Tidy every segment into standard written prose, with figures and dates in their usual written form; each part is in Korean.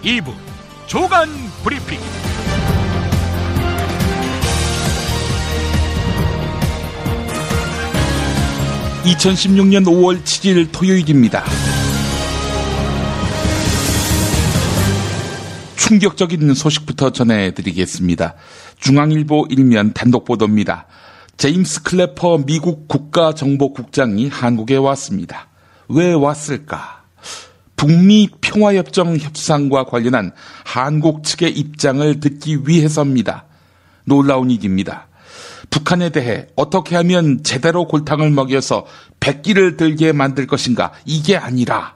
2부 조간 브리핑. 2016년 5월 7일 토요일입니다. 충격적인 소식부터 전해드리겠습니다. 중앙일보 일면 단독 보도입니다. 제임스 클래퍼 미국 국가정보국장이 한국에 왔습니다. 왜 왔을까? 북미 평화협정 협상과 관련한 한국 측의 입장을 듣기 위해서입니다. 놀라운 일입니다. 북한에 대해 어떻게 하면 제대로 골탕을 먹여서 백기를 들게 만들 것인가, 이게 아니라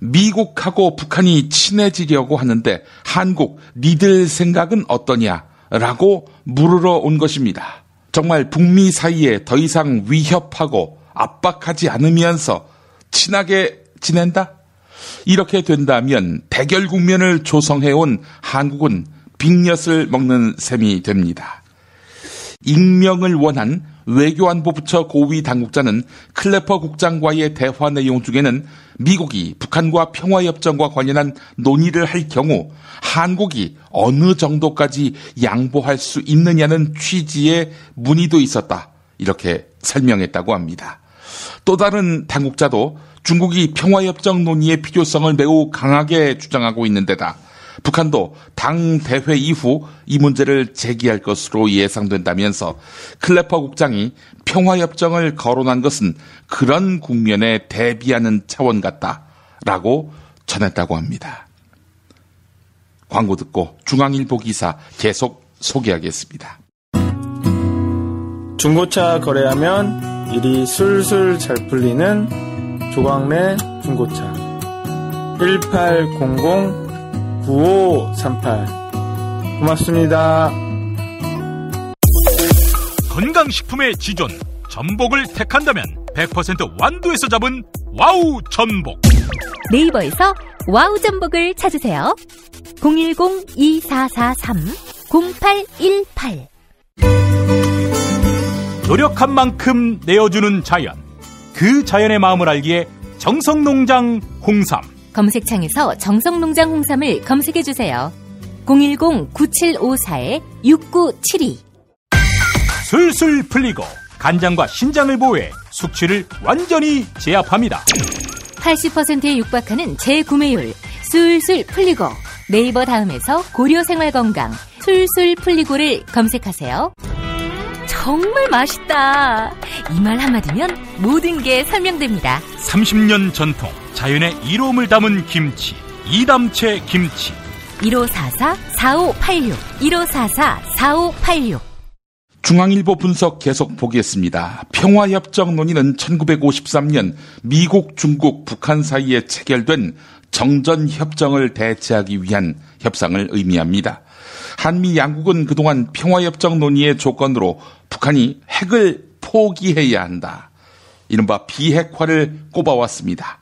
미국하고 북한이 친해지려고 하는데 한국, 니들 생각은 어떠냐라고 물으러 온 것입니다. 정말 북미 사이에 더 이상 위협하고 압박하지 않으면서 친하게 지낸다? 이렇게 된다면 대결 국면을 조성해온 한국은 빅엿을 먹는 셈이 됩니다. 익명을 원한 외교안보 부처 고위 당국자는 클래퍼 국장과의 대화 내용 중에는 미국이 북한과 평화협정과 관련한 논의를 할 경우 한국이 어느 정도까지 양보할 수 있느냐는 취지의 문의도 있었다, 이렇게 설명했다고 합니다. 또 다른 당국자도 중국이 평화협정 논의의 필요성을 매우 강하게 주장하고 있는 데다 북한도 당 대회 이후 이 문제를 제기할 것으로 예상된다면서 클래퍼 국장이 평화협정을 거론한 것은 그런 국면에 대비하는 차원 같다라고 전했다고 합니다. 광고 듣고 중앙일보 기사 계속 소개하겠습니다. 중고차 거래하면 일이 술술 잘 풀리는 조광래 중고차 1800-9538 고맙습니다. 건강식품의 지존 전복을 택한다면 100% 완도에서 잡은 와우 전복. 네이버에서 와우 전복을 찾으세요. 010-2443-0818. 노력한 만큼 내어주는 자연, 그 자연의 마음을 알기에 정성농장 홍삼. 검색창에서 정성농장 홍삼을 검색해주세요. 010-9754-6972. 술술 풀리고 간장과 신장을 보호해 숙취를 완전히 제압합니다. 80%에 육박하는 재구매율 술술 풀리고, 네이버 다음에서 고려생활건강 술술 풀리고를 검색하세요. 정말 맛있다. 이 말 한마디면 모든 게 설명됩니다. 30년 전통 자연의 이로움을 담은 김치, 이담채 김치. 1544-4586 1544-4586. 중앙일보 분석 계속 보겠습니다. 평화협정 논의는 1953년 미국, 중국, 북한 사이에 체결된 정전협정을 대체하기 위한 협상을 의미합니다. 한미 양국은 그동안 평화협정 논의의 조건으로 북한이 핵을 포기해야 한다, 이른바 비핵화를 꼽아왔습니다.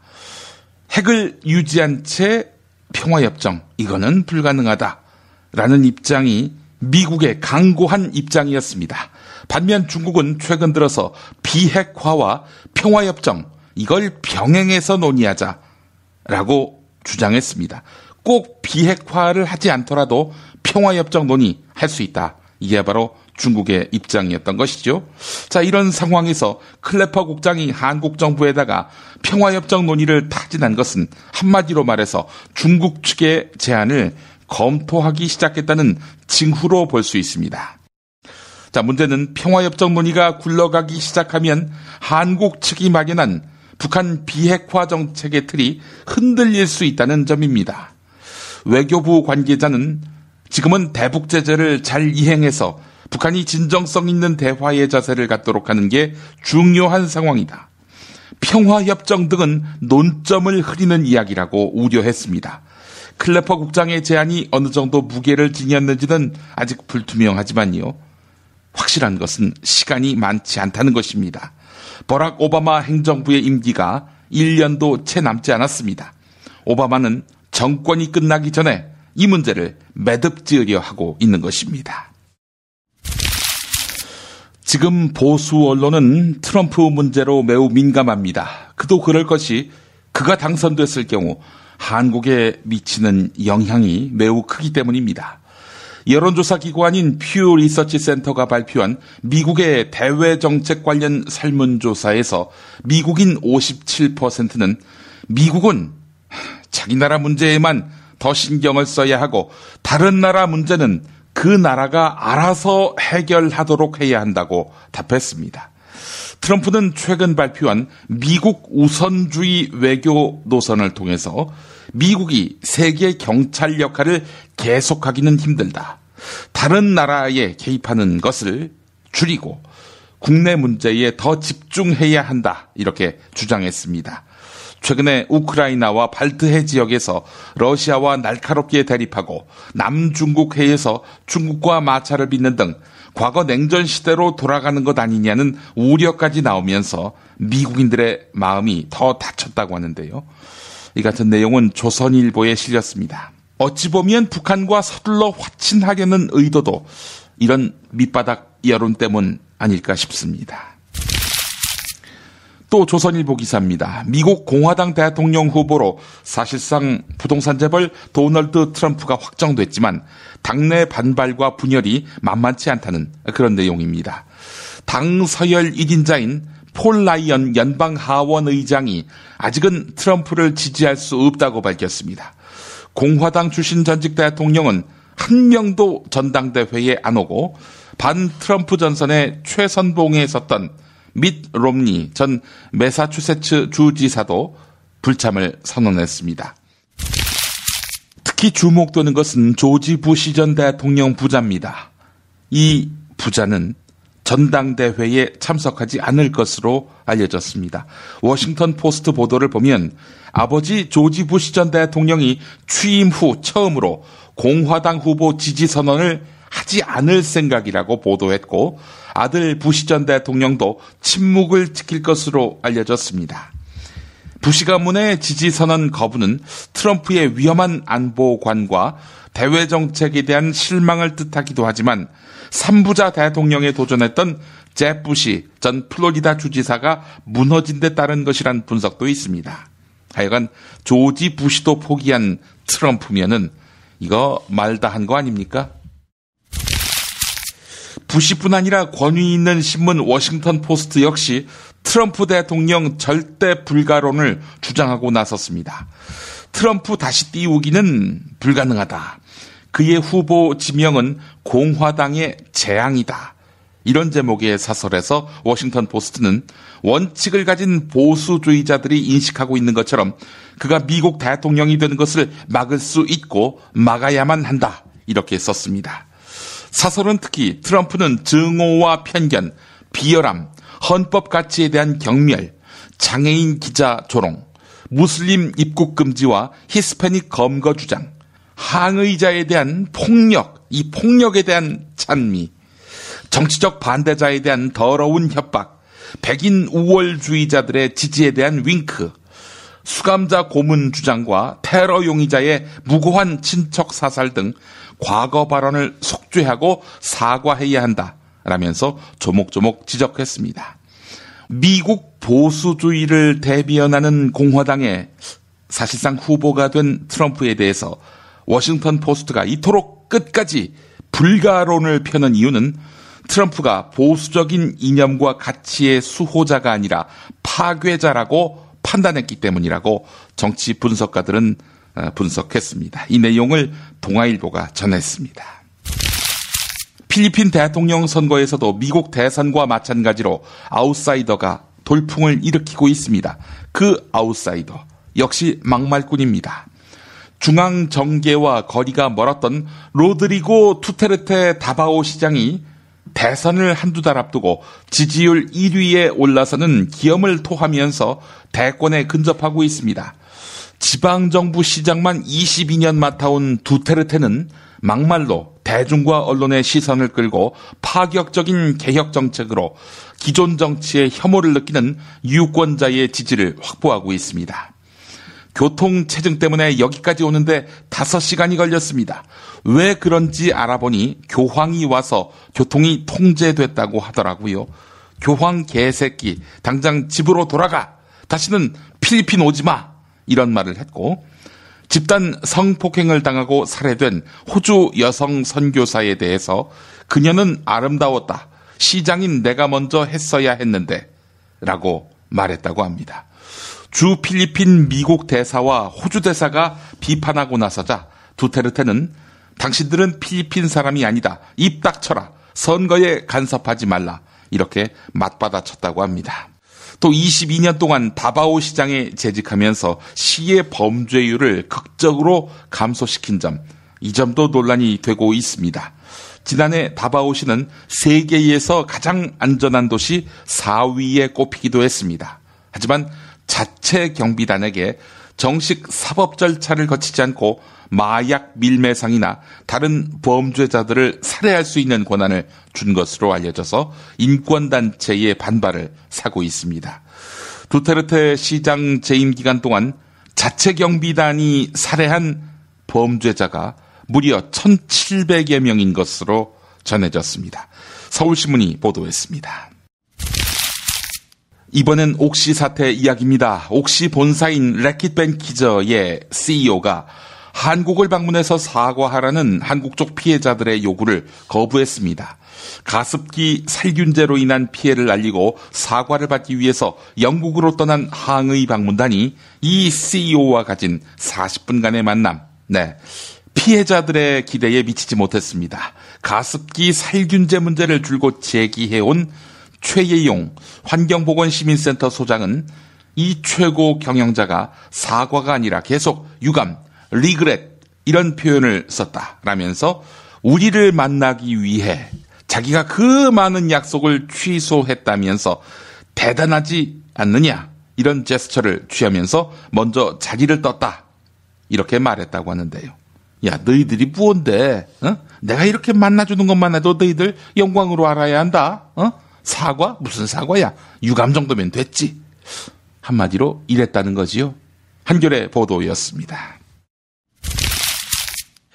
핵을 유지한 채 평화협정, 이거는 불가능하다라는 입장이 미국의 강고한 입장이었습니다. 반면 중국은 최근 들어서 비핵화와 평화협정, 이걸 병행해서 논의하자라고 주장했습니다. 꼭 비핵화를 하지 않더라도 평화협정 논의할 수 있다, 이게 바로 중국의 입장이었던 것이죠. 자, 이런 상황에서 클래퍼 국장이 한국 정부에다가 평화협정 논의를 타진한 것은 한마디로 말해서 중국 측의 제안을 검토하기 시작했다는 징후로 볼 수 있습니다. 자, 문제는 평화협정 논의가 굴러가기 시작하면 한국 측이 막연한 북한 비핵화 정책의 틀이 흔들릴 수 있다는 점입니다. 외교부 관계자는 지금은 대북 제재를 잘 이행해서 북한이 진정성 있는 대화의 자세를 갖도록 하는 게 중요한 상황이다. 평화협정 등은 논점을 흐리는 이야기라고 우려했습니다. 클래퍼 국장의 제안이 어느 정도 무게를 지녔는지는 아직 불투명하지만요, 확실한 것은 시간이 많지 않다는 것입니다. 버락 오바마 행정부의 임기가 1년도 채 남지 않았습니다. 오바마는 정권이 끝나기 전에 이 문제를 매듭지으려 하고 있는 것입니다. 지금 보수 언론은 트럼프 문제로 매우 민감합니다. 그도 그럴 것이, 그가 당선됐을 경우 한국에 미치는 영향이 매우 크기 때문입니다. 여론조사 기관인 퓨 리서치 센터가 발표한 미국의 대외 정책 관련 설문조사에서 미국인 57%는 미국은 자기 나라 문제에만 더 신경을 써야 하고 다른 나라 문제는 그 나라가 알아서 해결하도록 해야 한다고 답했습니다. 트럼프는 최근 발표한 미국 우선주의 외교 노선을 통해서 미국이 세계 경찰 역할을 계속하기는 힘들다. 다른 나라에 개입하는 것을 줄이고 국내 문제에 더 집중해야 한다. 이렇게 주장했습니다. 최근에 우크라이나와 발트해 지역에서 러시아와 날카롭게 대립하고 남중국해에서 중국과 마찰을 빚는 등 과거 냉전 시대로 돌아가는 것 아니냐는 우려까지 나오면서 미국인들의 마음이 더 다쳤다고 하는데요. 이 같은 내용은 조선일보에 실렸습니다. 어찌 보면 북한과 서둘러 화친하려는 의도도 이런 밑바닥 여론 때문 아닐까 싶습니다. 또 조선일보 기사입니다. 미국 공화당 대통령 후보로 사실상 부동산 재벌 도널드 트럼프가 확정됐지만 당내 반발과 분열이 만만치 않다는 그런 내용입니다. 당 서열 1인자인 폴 라이언 연방 하원 의장이 아직은 트럼프를 지지할 수 없다고 밝혔습니다. 공화당 출신 전직 대통령은 한 명도 전당대회에 안 오고 반 트럼프 전선의 최선봉에 섰던 밋 롬니 전 매사추세츠 주지사도 불참을 선언했습니다. 특히 주목되는 것은 조지 부시 전 대통령 부자입니다. 이 부자는 전당대회에 참석하지 않을 것으로 알려졌습니다. 워싱턴 포스트 보도를 보면 아버지 조지 부시 전 대통령이 취임 후 처음으로 공화당 후보 지지 선언을 하지 않을 생각이라고 보도했고 아들 부시 전 대통령도 침묵을 지킬 것으로 알려졌습니다. 부시 가문의 지지 선언 거부는 트럼프의 위험한 안보관과 대외 정책에 대한 실망을 뜻하기도 하지만 3부자 대통령에 도전했던 잽 부시 전 플로리다 주지사가 무너진 데 따른 것이란 분석도 있습니다. 하여간 조지 부시도 포기한 트럼프면은 이거 말다 한 거 아닙니까? 부시뿐 아니라 권위 있는 신문 워싱턴 포스트 역시 트럼프 대통령 절대 불가론을 주장하고 나섰습니다. 트럼프 다시 띄우기는 불가능하다. 그의 후보 지명은 공화당의 재앙이다. 이런 제목의 사설에서 워싱턴 포스트는 원칙을 가진 보수주의자들이 인식하고 있는 것처럼 그가 미국 대통령이 되는 것을 막을 수 있고 막아야만 한다. 이렇게 썼습니다. 사설은 특히 트럼프는 증오와 편견, 비열함, 헌법 가치에 대한 경멸, 장애인 기자 조롱, 무슬림 입국 금지와 히스패닉 검거 주장, 항의자에 대한 폭력, 이 폭력에 대한 찬미, 정치적 반대자에 대한 더러운 협박, 백인 우월주의자들의 지지에 대한 윙크, 수감자 고문 주장과 테러 용의자의 무고한 친척 사살 등 과거 발언을 속죄하고 사과해야 한다라면서 조목조목 지적했습니다. 미국 보수주의를 대변하는 공화당의 사실상 후보가 된 트럼프에 대해서 워싱턴 포스트가 이토록 끝까지 불가론을 펴는 이유는 트럼프가 보수적인 이념과 가치의 수호자가 아니라 파괴자라고 판단했기 때문이라고 정치 분석가들은 분석했습니다. 이 내용을 동아일보가 전했습니다. 필리핀 대통령 선거에서도 미국 대선과 마찬가지로 아웃사이더가 돌풍을 일으키고 있습니다. 그 아웃사이더 역시 막말꾼입니다. 중앙 정계와 거리가 멀었던 로드리고 투테르테 다바오 시장이 대선을 한두 달 앞두고 지지율 1위에 올라서는 기염을 토하면서 대권에 근접하고 있습니다. 지방정부 시장만 22년 맡아온 두테르테는 막말로 대중과 언론의 시선을 끌고 파격적인 개혁 정책으로 기존 정치의 혐오를 느끼는 유권자의 지지를 확보하고 있습니다. 교통 체증 때문에 여기까지 오는데 5시간이 걸렸습니다. 왜 그런지 알아보니 교황이 와서 교통이 통제됐다고 하더라고요. 교황 개새끼, 당장 집으로 돌아가. 다시는 필리핀 오지 마. 이런 말을 했고 집단 성폭행을 당하고 살해된 호주 여성 선교사에 대해서 그녀는 아름다웠다. 시장인 내가 먼저 했어야 했는데 라고 말했다고 합니다. 주 필리핀 미국 대사와 호주 대사가 비판하고 나서자 두테르테는 당신들은 필리핀 사람이 아니다. 입 닥쳐라. 선거에 간섭하지 말라. 이렇게 맞받아쳤다고 합니다. 또 22년 동안 다바오 시장에 재직하면서 시의 범죄율을 극적으로 감소시킨 점, 이 점도 논란이 되고 있습니다. 지난해 다바오시는 세계에서 가장 안전한 도시 4위에 꼽히기도 했습니다. 하지만 자체 경비단에게 정식 사법 절차를 거치지 않고 마약 밀매상이나 다른 범죄자들을 살해할 수 있는 권한을 준 것으로 알려져서 인권단체의 반발을 사고 있습니다. 두테르테 시장 재임 기간 동안 자체 경비단이 살해한 범죄자가 무려 1,700여 명인 것으로 전해졌습니다. 서울신문이 보도했습니다. 이번엔 옥시 사태 이야기입니다. 옥시 본사인 래킷벤키저의 CEO가 한국을 방문해서 사과하라는 한국 쪽 피해자들의 요구를 거부했습니다. 가습기 살균제로 인한 피해를 알리고 사과를 받기 위해서 영국으로 떠난 항의 방문단이 이 CEO와 가진 40분간의 만남, 피해자들의 기대에 미치지 못했습니다. 가습기 살균제 문제를 줄곧 제기해온 최예용 환경보건시민센터 소장은 이 최고 경영자가 사과가 아니라 계속 유감, 리그렛 이런 표현을 썼다라면서 우리를 만나기 위해 자기가 그 많은 약속을 취소했다면서 대단하지 않느냐 이런 제스처를 취하면서 먼저 자리를 떴다 이렇게 말했다고 하는데요. 야, 너희들이 무언데? 내가 이렇게 만나주는 것만 해도 너희들 영광으로 알아야 한다. 사과? 무슨 사과야? 유감 정도면 됐지. 한마디로 이랬다는 거지요. 한겨레 보도였습니다.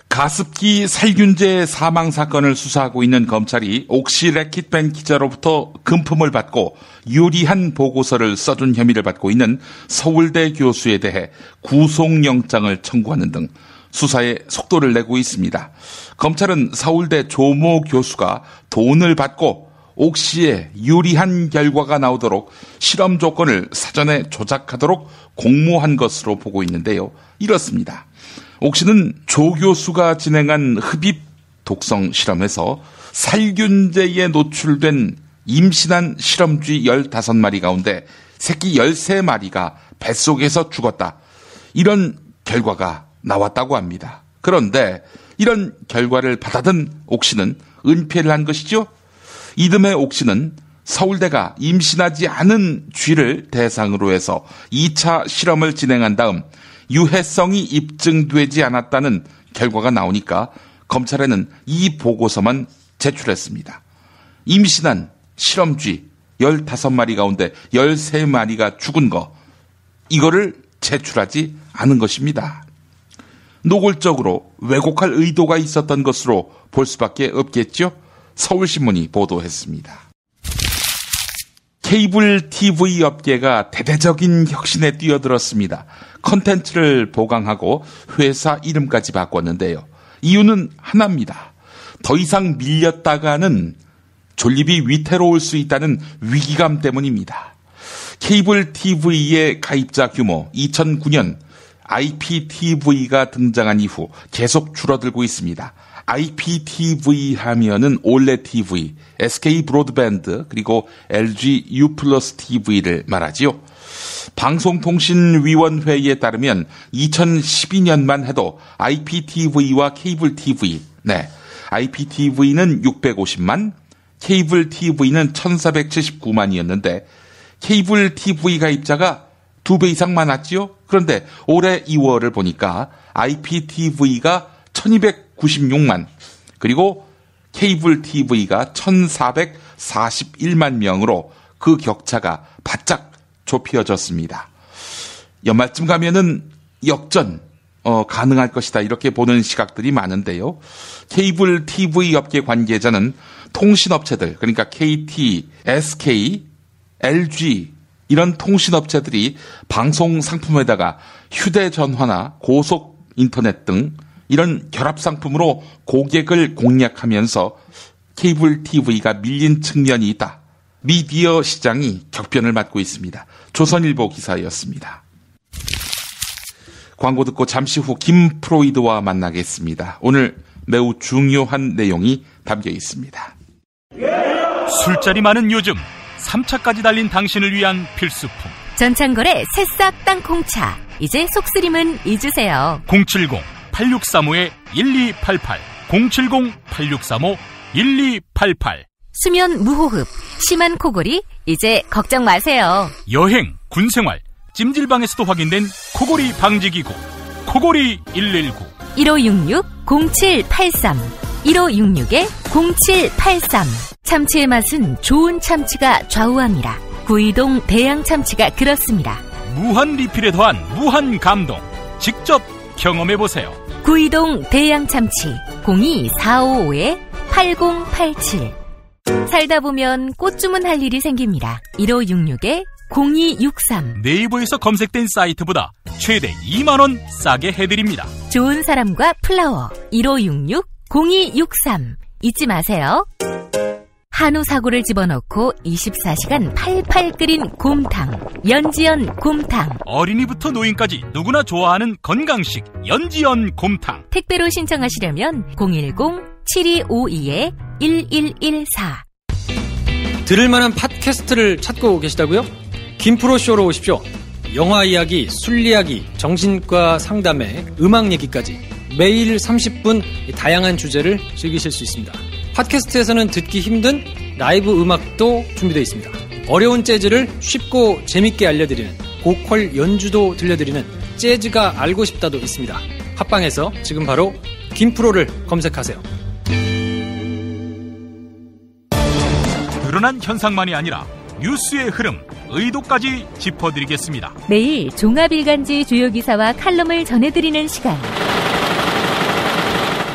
가습기 살균제 사망 사건을 수사하고 있는 검찰이 옥시 래킷밴 기자로부터 금품을 받고 유리한 보고서를 써준 혐의를 받고 있는 서울대 교수에 대해 구속영장을 청구하는 등 수사에 속도를 내고 있습니다. 검찰은 서울대 조모 교수가 돈을 받고 옥시에 유리한 결과가 나오도록 실험 조건을 사전에 조작하도록 공모한 것으로 보고 있는데요. 이렇습니다. 옥시는 조 교수가 진행한 흡입 독성 실험에서 살균제에 노출된 임신한 실험쥐 15마리 가운데 새끼 13마리가 뱃속에서 죽었다. 이런 결과가 나왔다고 합니다. 그런데 이런 결과를 받아든 옥시는 은폐를 한 것이죠. 이듬해 옥시는 서울대가 임신하지 않은 쥐를 대상으로 해서 2차 실험을 진행한 다음 유해성이 입증되지 않았다는 결과가 나오니까 검찰에는 이 보고서만 제출했습니다. 임신한 실험쥐 15마리 가운데 13마리가 죽은 거, 이거를 제출하지 않은 것입니다. 노골적으로 왜곡할 의도가 있었던 것으로 볼 수밖에 없겠죠. 서울신문이 보도했습니다. 케이블 TV 업계가 대대적인 혁신에 뛰어들었습니다. 콘텐츠를 보강하고 회사 이름까지 바꿨는데요. 이유는 하나입니다. 더 이상 밀렸다가는 존립이 위태로울 수 있다는 위기감 때문입니다. 케이블 TV의 가입자 규모 2009년 IPTV가 등장한 이후 계속 줄어들고 있습니다. IPTV 하면은 올레 TV, SK 브로드밴드 그리고 LG U 플러스 TV를 말하지요. 방송통신위원회에 따르면 2012년만 해도 IPTV와 케이블 TV, IPTV는 650만, 케이블 TV는 1479만이었는데 케이블 TV 가입자가 2배 이상 많았지요. 그런데 올해 2월을 보니까 IPTV가 1296만, 그리고 케이블 TV가 1441만 명으로 그 격차가 바짝 좁혀졌습니다. 연말쯤 가면은 역전 가능할 것이다 이렇게 보는 시각들이 많은데요. 케이블 TV 업계 관계자는 통신업체들, 그러니까 KT, SK, LG 이런 통신업체들이 방송 상품에다가 휴대전화나 고속 인터넷 등 이런 결합 상품으로 고객을 공략하면서 케이블 TV가 밀린 측면이 있다. 미디어 시장이 격변을 맞고 있습니다. 조선일보 기사였습니다. 광고 듣고 잠시 후 김프로이드와 만나겠습니다. 오늘 매우 중요한 내용이 담겨 있습니다. 술자리 많은 요즘 3차까지 달린 당신을 위한 필수품 전창걸의 새싹 땅콩차. 이제 속쓰림은 잊으세요. 070-8635-1288 070-8635-1288 수면 무호흡, 심한 코골이 이제 걱정 마세요. 여행, 군생활, 찜질방에서도 확인된 코골이 방지기구 코골이 119 1566-0783 1566-0783 참치의 맛은 좋은 참치가 좌우합니다. 구이동 대양 참치가 그렇습니다. 무한 리필에 더한 무한 감동 직접 경험해보세요. 구이동 대양 참치 02-455-8087 살다 보면 꽃 주문할 일이 생깁니다. 1566-0263 네이버에서 검색된 사이트보다 최대 2만원 싸게 해드립니다. 좋은 사람과 플라워 1566-0263 잊지 마세요. 한우 사고를 집어넣고 24시간 팔팔 끓인 곰탕 연지연 곰탕. 어린이부터 노인까지 누구나 좋아하는 건강식 연지연 곰탕. 택배로 신청하시려면 010-7252-1114 들을만한 팟캐스트를 찾고 계시다고요? 김프로쇼로 오십시오. 영화 이야기, 술 이야기, 정신과 상담에 음악 얘기까지 매일 30분 다양한 주제를 즐기실 수 있습니다. 팟캐스트에서는 듣기 힘든 라이브 음악도 준비되어 있습니다. 어려운 재즈를 쉽고 재밌게 알려드리는 보컬 연주도 들려드리는 재즈가 알고 싶다도 있습니다. 팟빵에서 지금 바로 김프로를 검색하세요. 드러난 현상만이 아니라 뉴스의 흐름, 의도까지 짚어드리겠습니다. 매일 종합일간지 주요 기사와 칼럼을 전해드리는 시간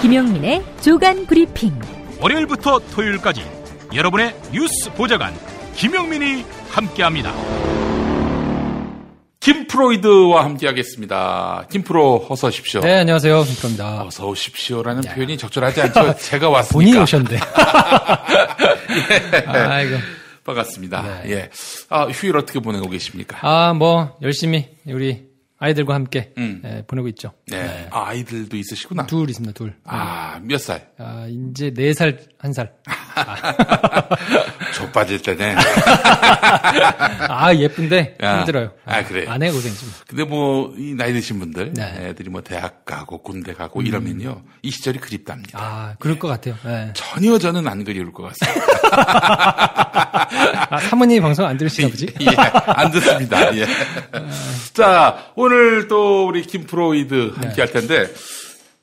김용민의 조간 브리핑. 월요일부터 토요일까지 여러분의 뉴스 보좌관 김용민이 함께합니다. 김프로이드와 함께하겠습니다. 김프로 어서 오십시오. 네, 안녕하세요. 김프로입니다. 어서 오십시오라는 표현이 적절하지 않죠. 제가 왔으니까. 본인이 오셨는데. 예. 아이고. 반갑습니다. 네. 예. 휴일 어떻게 보내고 계십니까? 열심히 우리 아이들과 함께 보내고 있죠. 네. 네. 아이들도 있으시구나. 둘 있습니다, 둘. 몇 살? 이제 4살, 1살. 조 빠질 때네. 예쁜데 힘들어요. 그래요? 아내 고생이지. 근데 이 나이 드신 분들, 애들이 대학 가고 군대 가고 이러면요. 이 시절이 그립답니다. 그럴 것 같아요. 네. 전혀 저는 안 그리울 것 같습니다. 사모님이 방송 안 들으시나 보지? 예, 안 듣습니다. 예. 자, 오늘 또 우리 김프로이드 함께 할 텐데,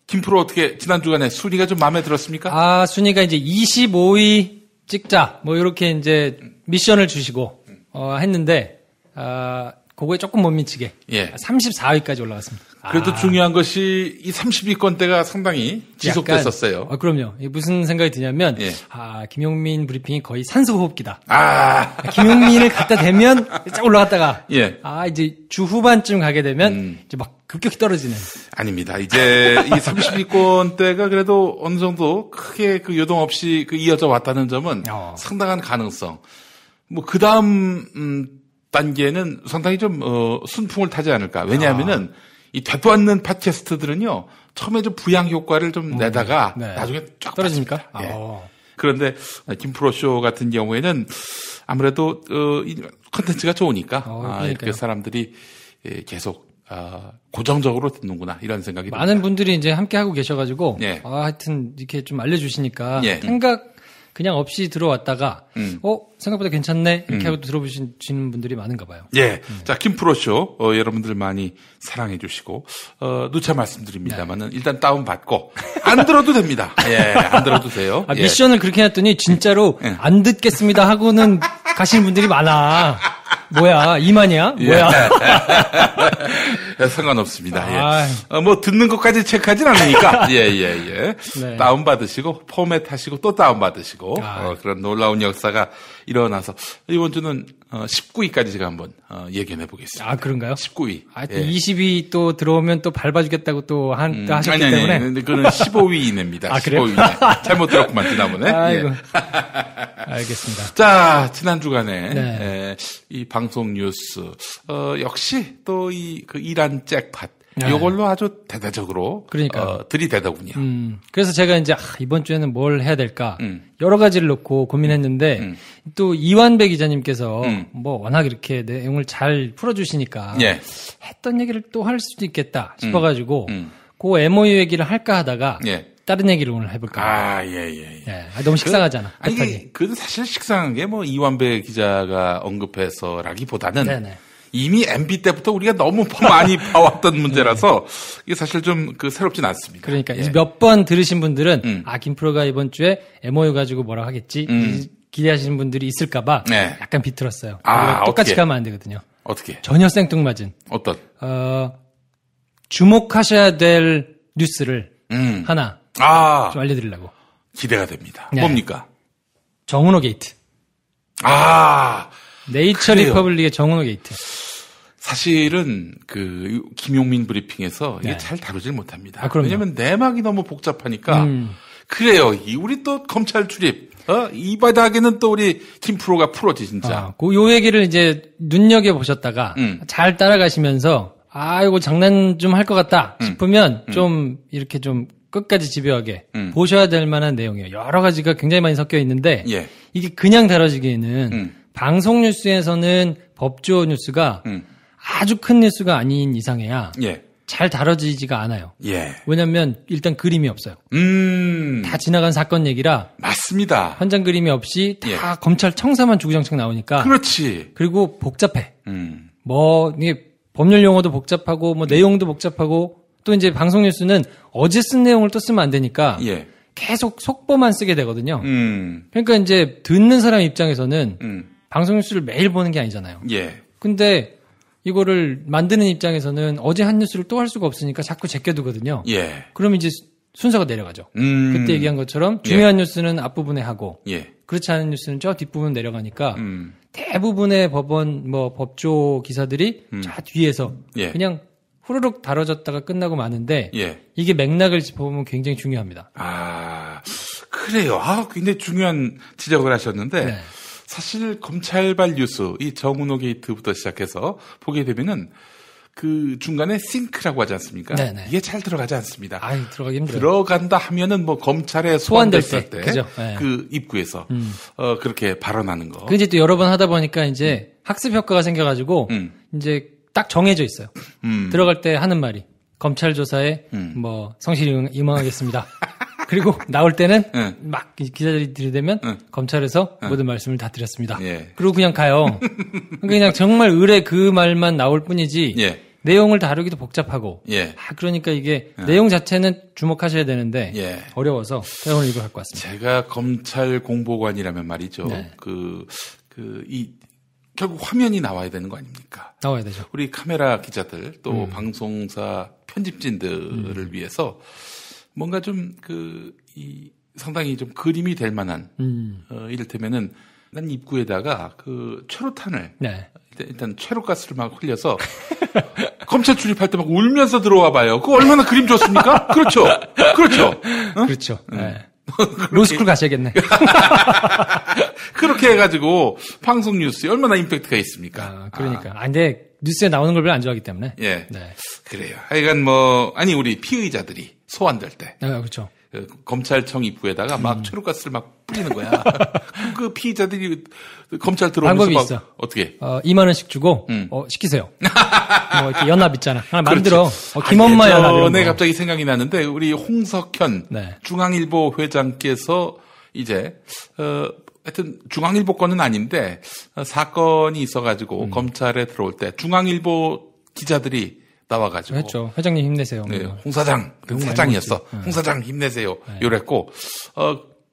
김프로 어떻게 지난 주간에 순위가 좀 마음에 들었습니까? 순위가 이제 25위 찍자 이렇게 이제 미션을 주시고 했는데 그거에 조금 못 미치게 34위까지 올라갔습니다. 그래도 중요한 것이 이 30위권대가 상당히 지속됐었어요. 그럼요. 무슨 생각이 드냐면 김용민 브리핑이 거의 산소호흡기다. 김용민을 갖다 대면 쫙 올라갔다가 이제 주 후반쯤 가게 되면 이제 막 급격히 떨어지는. 아닙니다. 이제 이 30위권대가 그래도 어느 정도 크게 그 요동 없이 이어져 왔다는 점은 상당한 가능성. 그 다음 단계는 상당히 좀 순풍을 타지 않을까. 왜냐하면은 이 되도 않는 팟캐스트들은요 처음에 좀 부양 효과를 좀 내다가 나중에 쫙 떨어집니까? 그런데 김프로 쇼 같은 경우에는 아무래도 이 컨텐츠가 좋으니까 이렇게 사람들이 계속 고정적으로 듣는구나 이런 생각이 많은 듭니다. 분들이 이제 함께 하고 계셔가지고 하여튼 이렇게 좀 알려주시니까 생각 그냥 없이 들어왔다가 생각보다 괜찮네 이렇게 하고 들어보시는 분들이 많은가 봐요. 자, 김프로쇼 여러분들 많이 사랑해 주시고 누차 말씀드립니다만은 일단 다운 받고 안 들어도 됩니다. 안 들어도 돼요. 미션을 그렇게 해놨더니 진짜로 안 듣겠습니다 하고는 가시는 분들이 많아. 뭐야, 이만이야? 뭐야? 상관없습니다. 예. 뭐 듣는 것까지 체크하진 않으니까 예. 네. 다운 받으시고 포맷하시고 또 다운 받으시고 그런 놀라운 역사가 일어나서 이번 주는 19위까지 제가 한번 예견해 보겠습니다. 아, 그런가요? 19위. 또 20위 또 들어오면 또 밟아주겠다고 또 하셨기 때문에. 아니, 그거는 15위 이내입니다. 아, 그래요? 15위 이내. 잘못 들었구만, 지난번에. 아이고. 예. 알겠습니다. 자, 지난 주간에 네. 이 방송 뉴스 역시 또 그 이란 잭팟 네. 이걸로 아주 대대적으로 그러니까요. 들이대더군요. 그래서 제가 이제 이번 주에는 뭘 해야 될까 여러 가지를 놓고 고민했는데 또 이완배 기자님께서 뭐 워낙 이렇게 내용을 잘 풀어주시니까 예. 했던 얘기를 또 할 수도 있겠다 싶어가지고 그 MOU 얘기를 할까 하다가 예. 다른 얘기를 오늘 해볼까. 예. 너무 식상하잖아. 아니, 그 사실 식상한 게 뭐 이완배 기자가 언급해서라기보다는 네네. 이미 MB 때부터 우리가 너무 많이 봐왔던 문제라서 이게 사실 좀 새롭진 않습니다. 그러니까 예. 몇 번 들으신 분들은 김프로가 이번 주에 MOU 가지고 뭐라고 하겠지 기대하시는 분들이 있을까봐 네. 약간 비틀었어요. 어떻게? 똑같이 가면 안 되거든요. 어떻게? 전혀 생뚱맞은 어떤? 주목하셔야 될 뉴스를 하나 좀 알려드리려고. 기대가 됩니다. 네. 뭡니까? 정은호 게이트. 네이처 그래요. 리퍼블릭의 정은호 게이트. 사실은 김용민 브리핑에서 이게 네. 잘 다루질 못합니다. 그럼요. 왜냐면 내막이 너무 복잡하니까 그래요. 우리 또 검찰 출입 이 바닥에는 또 우리 김프로가 풀어지 진짜. 요 얘기를 이제 눈여겨 보셨다가 잘 따라가시면서 이거 장난 좀 할 것 같다 싶으면 좀 이렇게 좀 끝까지 집요하게 보셔야 될 만한 내용이에요. 여러 가지가 굉장히 많이 섞여 있는데 예. 이게 그냥 다뤄지기에는 방송 뉴스에서는 법조 뉴스가 아주 큰 뉴스가 아닌 이상해야 예. 잘 다뤄지지가 않아요. 예. 왜냐하면 일단 그림이 없어요. 다 지나간 사건 얘기라 맞습니다. 현장 그림이 없이 다 예. 검찰 청사만 주구장창 나오니까. 그렇지. 그리고 복잡해. 이게 법률 용어도 복잡하고 내용도 복잡하고 또 이제 방송 뉴스는 어제 쓴 내용을 또 쓰면 안 되니까 예. 계속 속보만 쓰게 되거든요. 음. 그러니까 이제 듣는 사람 입장에서는 방송 뉴스를 매일 보는 게 아니잖아요. 예. 근데 이거를 만드는 입장에서는 어제 한 뉴스를 또 할 수가 없으니까 자꾸 제껴두거든요. 예. 그럼 이제 순서가 내려가죠. 그때 얘기한 것처럼 중요한 뉴스는 앞부분에 하고 예. 그렇지 않은 뉴스는 저 뒷부분 내려가니까 대부분의 법원 법조 기사들이 저 뒤에서 예. 그냥 후루룩 다뤄졌다가 끝나고 마는데 예. 이게 맥락을 짚어보면 굉장히 중요합니다. 그래요. 굉장히 중요한 지적을 하셨는데 네. 사실 검찰발 뉴스 이 정은호 게이트부터 시작해서 보게 되면은 그 중간에 싱크라고 하지 않습니까? 네네. 이게 잘 들어가지 않습니다. 들어가기 힘들어요. 들어간다 하면은 검찰에 소환될 소환됐을 때, 그죠? 네. 그 입구에서 그렇게 발언하는 거. 그 이제 또 여러 번 하다 보니까 이제 학습 효과가 생겨가지고 이제 딱 정해져 있어요. 들어갈 때 하는 말이 검찰 조사에 성실히 임하겠습니다. 그리고 나올 때는 막 기자들이 들이대면 검찰에서 모든 말씀을 다 드렸습니다. 예. 그리고 그냥 가요. 그냥 정말 의뢰 그 말만 나올 뿐이지 예. 내용을 다루기도 복잡하고 예. 그러니까 이게 내용 자체는 주목하셔야 되는데 예. 어려워서 제가 오늘 이거 갖고 왔습니다. 제가 검찰 공보관이라면 말이죠. 네. 결국 화면이 나와야 되는 거 아닙니까? 나와야 되죠. 우리 카메라 기자들 또 방송사 편집진들을 위해서 뭔가 좀 상당히 좀 그림이 될 만한 이를테면은 난 입구에다가 최루탄을 네. 일단 최루가스를 막 흘려서 검찰 출입할 때 막 울면서 들어와 봐요. 그거 얼마나 그림 좋습니까? 그렇죠. 응? 그렇죠. 네. 로스쿨 가셔야겠네. 그렇게 해가지고 방송 뉴스에 얼마나 임팩트가 있습니까? 그러니까. 근데 뉴스에 나오는 걸 별로 안 좋아하기 때문에. 예. 네. 그래요. 하여간 우리 피의자들이 소환될 때. 그렇죠. 검찰청 입구에다가 막 최루가스를 막 뿌리는 거야. 그 피의자들이 검찰 들어오면서 방법이 막 있어. 어떻게? 2만 원씩 주고 시키세요. 이렇게 연합 있잖아. 하나 그렇지. 만들어. 김엄마 연합 이런 네, 거. 갑자기 생각이 나는데 우리 홍석현 네. 중앙일보 회장께서 이제 하여튼 중앙일보 건은 아닌데 사건이 있어가지고 검찰에 들어올 때 중앙일보 기자들이 나와가지고 했죠. 회장님 힘내세요. 네, 홍 사장, 그 사장이었어. 홍 사장 힘내세요. 요랬고,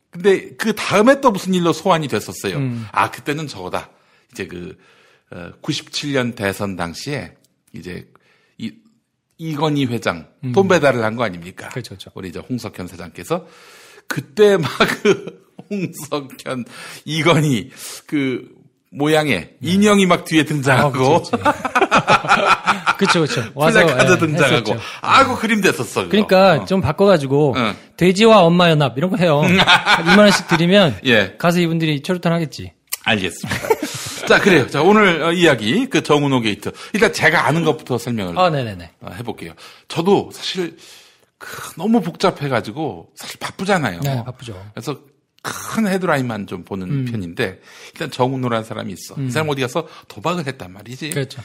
근데 그 다음에 또 무슨 일로 소환이 됐었어요. 그때는 저거다. 이제 97년 대선 당시에 이제 이건희 회장 돈 배달을 한 거 아닙니까? 그렇죠, 그렇죠. 우리 홍석현 사장께서 그때 막 홍석현, 이건희 모양의 인형이 막 뒤에 등장하고 그렇죠. 플래카드 등장하고 했었죠. 아이고 그림 됐었어. 그거. 그러니까 좀 바꿔가지고 돼지와 엄마 연합 이런 거 해요. 2만 원씩 드리면 예. 가서 이분들이 최루탄 하겠지. 알겠습니다. 자, 그래요. 자, 오늘 이야기 정은호 게이트. 일단 제가 아는 것부터 설명을 네네네. 해볼게요. 저도 사실 너무 복잡해가지고 사실 바쁘잖아요. 네, 바쁘죠. 그래서 큰 헤드라인만 좀 보는 편인데 일단 정은호라는 사람이 있어. 이 사람 어디 가서 도박을 했단 말이지. 그렇죠.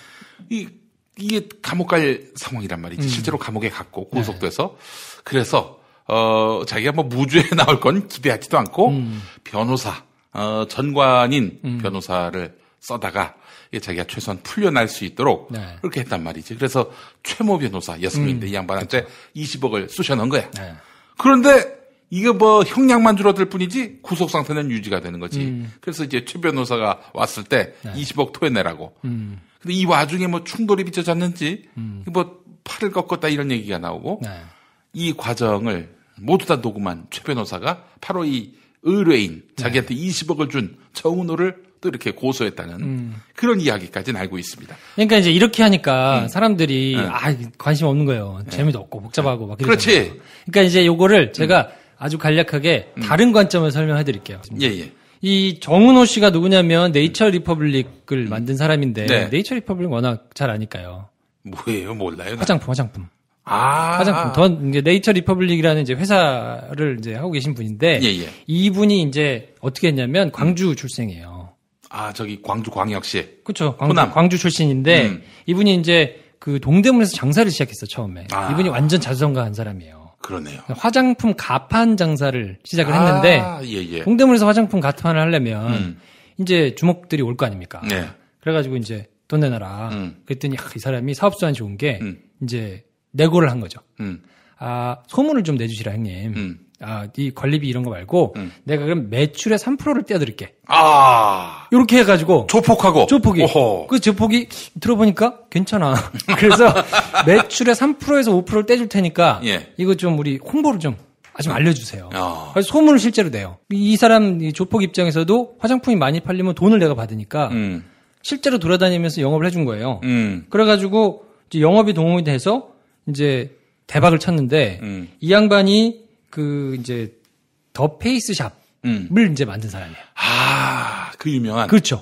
이게 감옥 갈 상황이란 말이지. 실제로 감옥에 갔고 구속돼서 그래서 자기가 뭐 무죄에 나올 건 기대하지도 않고 변호사 전관인 변호사를 써다가 자기가 최소한 풀려날 수 있도록 그렇게 했단 말이지. 그래서 최모 변호사 여성인데 이 양반한테 20억을 쑤셔넣은 거야. 네. 그런데 이게 뭐 형량만 줄어들 뿐이지 구속 상태는 유지가 되는 거지. 그래서 이제 최 변호사가 왔을 때 20억 토해내라고. 근데 이 와중에 뭐 충돌이 빚어졌는지 뭐 팔을 꺾었다 이런 얘기가 나오고 이 과정을 모두 다 녹음한 최 변호사가 바로 이 의뢰인 자기한테 20억을 준 정은호를 또 이렇게 고소했다는 그런 이야기까지는 알고 있습니다. 그러니까 이제 이렇게 하니까 사람들이 관심 없는 거예요. 재미도 없고 복잡하고 막 그렇지. 그러니까 이제 요거를 제가 아주 간략하게 다른 관점을 설명해 드릴게요. 예. 이 정은호 씨가 누구냐면 네이처 리퍼블릭을 만든 사람인데 네이처 리퍼블릭 워낙 잘 아니까요. 뭐예요? 몰라요. 화장품. 화장품. 이제 네이처 리퍼블릭이라는 이제 회사를 이제 하고 계신 분인데 이분이 이제 어떻게 했냐면 광주 출생이에요. 저기 광주 광역시. 그렇죠. 광주 출신인데 이분이 이제 동대문에서 장사를 시작했어 처음에. 이분이 완전 자수성가한 사람이에요. 그러네요. 화장품 가판 장사를 시작을 했는데 동대문에서 화장품 가판을 하려면 이제 주목들이 올 거 아닙니까? 네. 그래가지고 이제 돈 내놔라. 그랬더니 이 사람이 사업수완 좋은 게 이제 내고를 한 거죠. 소문을 좀 내주시라 형님. 이 관리비 이런 거 말고 내가 그럼 매출의 3%를 떼어드릴게. 이렇게 해가지고 조폭이. 그 조폭이 들어보니까 괜찮아. 그래서 매출의 3%에서 5%를 떼줄 테니까 이거 좀 우리 홍보를 좀 알려주세요. 그래서 소문을 실제로 내요. 이 사람 이 조폭 입장에서도 화장품이 많이 팔리면 돈을 내가 받으니까 실제로 돌아다니면서 영업을 해준 거예요. 그래가지고 이제 영업이 동원이 돼서 이제 대박을 쳤는데 이 양반이 이제 더 페이스 샵을 이제 만든 사람이에요. 그 유명한. 그렇죠.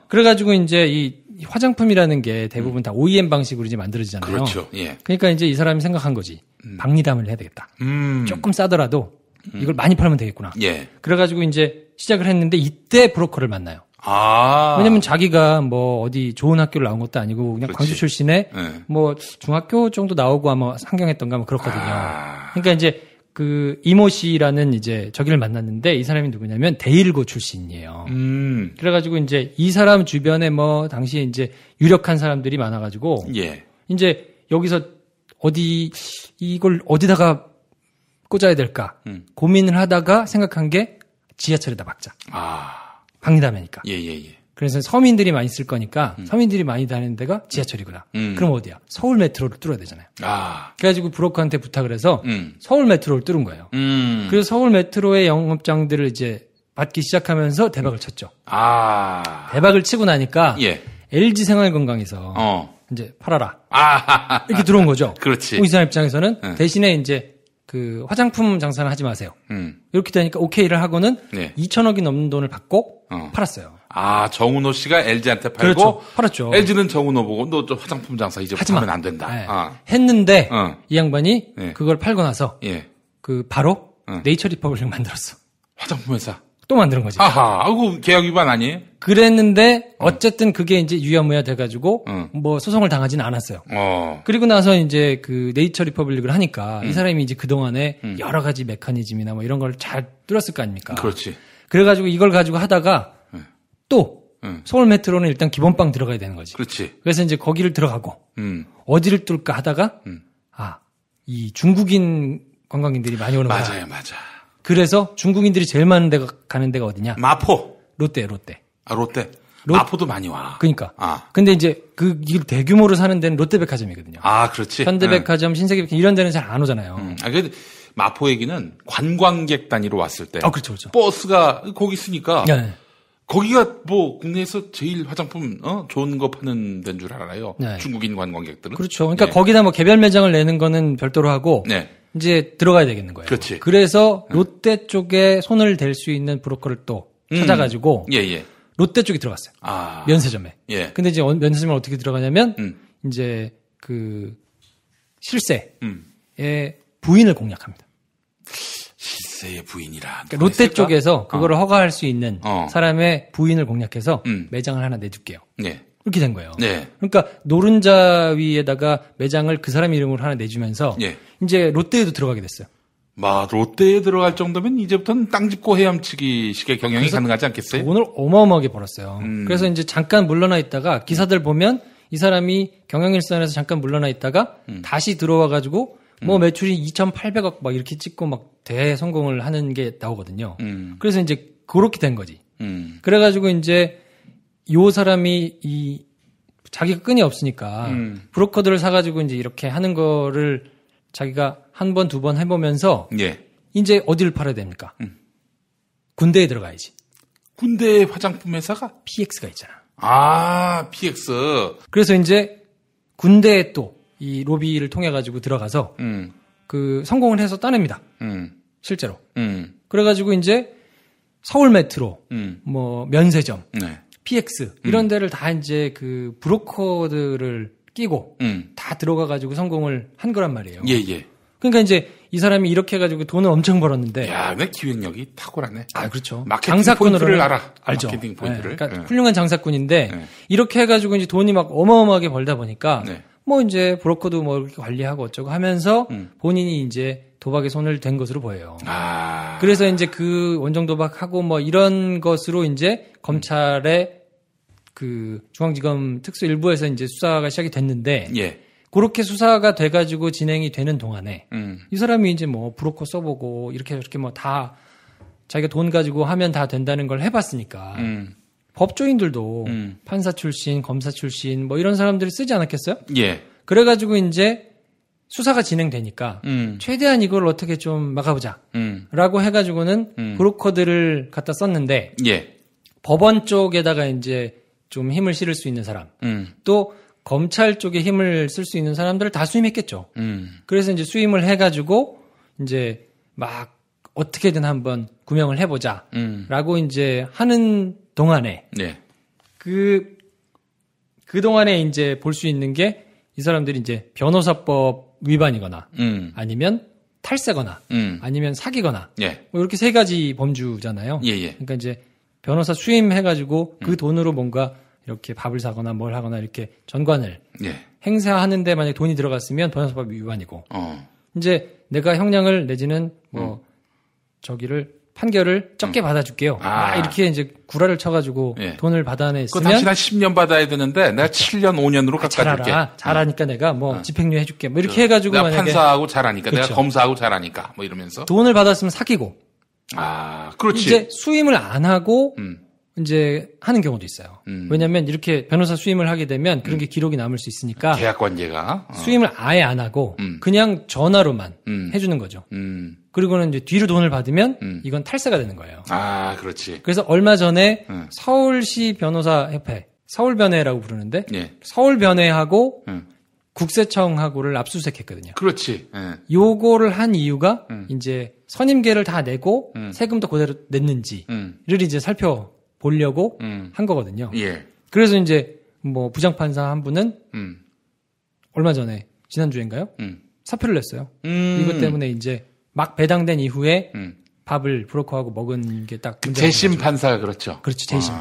그래가지고 이제 이 화장품이라는 게 대부분 다 OEM 방식으로 이제 만들어지잖아요. 그렇죠. 예. 그러니까 이제 이 사람이 생각한 거지. 박리담을 해야 되겠다. 조금 싸더라도 이걸 많이 팔면 되겠구나. 예. 그래가지고 이제 시작을 했는데 이때 브로커를 만나요. 왜냐면 자기가 뭐 어디 좋은 학교를 나온 것도 아니고 그냥 그렇지. 광주 출신에 뭐 중학교 정도 나오고 아마 상경했던가 뭐 그렇거든요. 그러니까 이제 이모 씨라는 이제 저기를 만났는데 이 사람이 누구냐면 대일고 출신이에요. 그래가지고 이제 이 사람 주변에 뭐 당시에 이제 유력한 사람들이 많아가지고 이제 여기서 이걸 어디다가 꽂아야 될까 고민을 하다가 생각한 게 지하철에다 박자. 박리담이니까. 그래서 서민들이 많이 쓸 거니까 서민들이 많이 다니는 데가 지하철이구나. 그럼 어디야? 서울 메트로를 뚫어야 되잖아요. 그래가지고 브로커한테 부탁을 해서 서울 메트로를 뚫은 거예요. 그래서 서울 메트로의 영업장들을 이제 받기 시작하면서 대박을 쳤죠. 대박을 치고 나니까 LG 생활건강에서 이제 팔아라. 이렇게 들어온 거죠. 그렇지. 이 사람 입장에서는 대신에 이제 화장품 장사는 하지 마세요. 이렇게 되니까 오케이를 하고는 2천억이 넘는 돈을 받고 팔았어요. 정은호 씨가 LG한테 팔고 그렇죠. 팔았죠. LG는 정은호 보고 너 좀 화장품 장사 이제부터 하면 안 된다. 했는데 이 양반이 그걸 팔고 나서 바로 네이처 리퍼블릭 만들었어. 화장품 회사. 또 만드는 거지. 그거 계약 위반 아니에요? 그랬는데 어쨌든 그게 이제 유야무야 돼가지고 뭐 소송을 당하지는 않았어요. 그리고 나서 이제 네이처 리퍼블릭을 하니까 이 사람이 이제 그 동안에 여러 가지 메커니즘이나 뭐 이런 걸 잘 뚫었을 거 아닙니까? 그렇지. 그래가지고 이걸 가지고 하다가 또 서울 메트로는 일단 기본빵 들어가야 되는 거지. 그렇지. 그래서 이제 거기를 들어가고 어디를 뚫을까 하다가 이 중국인 관광객들이 많이 오는 거야. 맞아. 그래서 중국인들이 제일 많은 데가 가는 데가 어디냐? 마포. 롯데. 롯데. 마포도 많이 와. 그러니까. 근데 이제 이걸 대규모로 사는 데는 롯데백화점이거든요. 그렇지. 현대백화점, 신세계백화점 이런 데는 잘 안 오잖아요. 그래도 마포 얘기는 관광객 단위로 왔을 때. 그렇죠, 그렇죠. 버스가 거기 있으니까. 네. 거기가 뭐 국내에서 제일 화장품 좋은 거 파는 데인 줄 알아요. 네. 중국인 관광객들은. 그렇죠. 그러니까 거기다 뭐 개별 매장을 내는 거는 별도로 하고 이제 들어가야 되겠는 거예요. 그렇지. 그래서 롯데 쪽에 손을 댈 수 있는 브로커를 또 찾아가지고 롯데 쪽에 들어갔어요. 면세점에. 근데 이제 면세점에 어떻게 들어가냐면 이제 그 실세의 부인을 공략합니다. 실세의 부인이라. 그러니까 롯데 쪽에서 그거를 허가할 수 있는 사람의 부인을 공략해서 매장을 하나 내줄게요. 이렇게 된 거예요. 그러니까 노른자 위에다가 매장을 그 사람 이름으로 하나 내주면서 이제 롯데에도 들어가게 됐어요. 롯데에 들어갈 정도면 이제부터는 땅 짚고 헤엄치기 식의 경영이 가능하지 않겠어요? 돈을 어마어마하게 벌었어요. 그래서 이제 잠깐 물러나 있다가 기사들 보면 이 사람이 경영일선에서 잠깐 물러나 있다가 다시 들어와가지고 뭐 매출이 2,800억 막 이렇게 찍고 막 대성공을 하는 게 나오거든요. 그래서 이제 그렇게 된 거지. 그래가지고 이제 요 사람이 자기가 끈이 없으니까 브로커들을 사가지고 이제 이렇게 하는 거를 자기가 한 번, 두 번 해보면서 이제 어디를 팔아야 됩니까? 군대에 들어가야지. 군대 화장품 회사가? PX가 있잖아. PX. 그래서 이제 군대에 또 이 로비를 통해 가지고 들어가서 그 성공을 해서 따냅니다. 실제로. 그래가지고 이제 서울 메트로, 뭐 면세점, PX 이런 데를 다 이제 그 브로커들을 끼고 다 들어가 가지고 성공을 한 거란 말이에요. 그러니까 이제 이 사람이 이렇게 해가지고 돈을 엄청 벌었는데. 내 기획력이 탁월하네. 그렇죠. 마케팅 포인트를 알죠. 마케팅 포인트를. 그러니까 훌륭한 장사꾼인데 이렇게 해가지고 이제 돈이 막 어마어마하게 벌다 보니까 뭐 이제 브로커도 뭐 이렇게 관리하고 어쩌고 하면서 본인이 이제 도박에 손을 댄 것으로 보여요. 그래서 이제 그 원정 도박하고 뭐 이런 것으로 이제 검찰의 그 중앙지검 특수 일부에서 이제 수사가 시작이 됐는데. 그렇게 수사가 돼가지고 진행이 되는 동안에 이 사람이 이제 뭐 브로커 써보고 이렇게 저렇게 뭐 다 자기가 돈 가지고 하면 다 된다는 걸 해봤으니까 법조인들도 판사 출신, 검사 출신 뭐 이런 사람들이 쓰지 않았겠어요? 그래가지고 이제 수사가 진행되니까 최대한 이걸 어떻게 좀 막아보자 라고 해가지고는 브로커들을 갖다 썼는데 법원 쪽에다가 이제 좀 힘을 실을 수 있는 사람 또 검찰 쪽에 힘을 쓸 수 있는 사람들을 다 수임했겠죠. 그래서 이제 수임을 해가지고 이제 막 어떻게든 한번 구명을 해보자. 라고 이제 하는 동안에 그 동안에 이제 볼 수 있는 게 이 사람들이 이제 변호사법 위반이거나 아니면 탈세거나 아니면 사기거나 뭐 이렇게 세 가지 범주잖아요. 그러니까 이제 변호사 수임해가지고 그 돈으로 뭔가 이렇게 밥을 사거나 뭘 하거나 이렇게 전관을 행사하는데 만약에 돈이 들어갔으면 변호사법 위반이고 이제 내가 형량을 내지는 뭐 저기를 판결을 적게 받아줄게요. 이렇게 이제 구라를 쳐가지고 돈을 받아냈으면 그거 당신 한 10년 받아야 되는데 내가 7년 5년으로 깎아줄게. 잘하니까 내가 뭐 집행유예 해줄게. 뭐 이렇게 해가지고 내가 만약에 판사하고 잘하니까 내가 검사하고 잘하니까 뭐 이러면서 돈을 받았으면 사기고 그렇지. 이제 수임을 안 하고 이제 하는 경우도 있어요. 왜냐하면 이렇게 변호사 수임을 하게 되면 그런 게 기록이 남을 수 있으니까 계약 관계가 수임을 아예 안 하고 그냥 전화로만 해주는 거죠. 그리고는 이제 뒤로 돈을 받으면 이건 탈세가 되는 거예요. 그렇지. 그래서 얼마 전에 서울시 변호사협회, 서울변회라고 부르는데 서울변회하고 국세청하고를 압수수색했거든요. 그렇지. 요거를 한 이유가 이제 선임계를 다 내고 세금도 그대로 냈는지를 이제 살펴보려고 한 거거든요. 그래서 이제 뭐 부장판사 한 분은 얼마 전에 지난주인가요? 사표를 냈어요. 이것 때문에 이제 막 배당된 이후에 밥을 브로커하고 먹은 게 딱 재심 판사가 그렇죠. 그렇죠. 재심.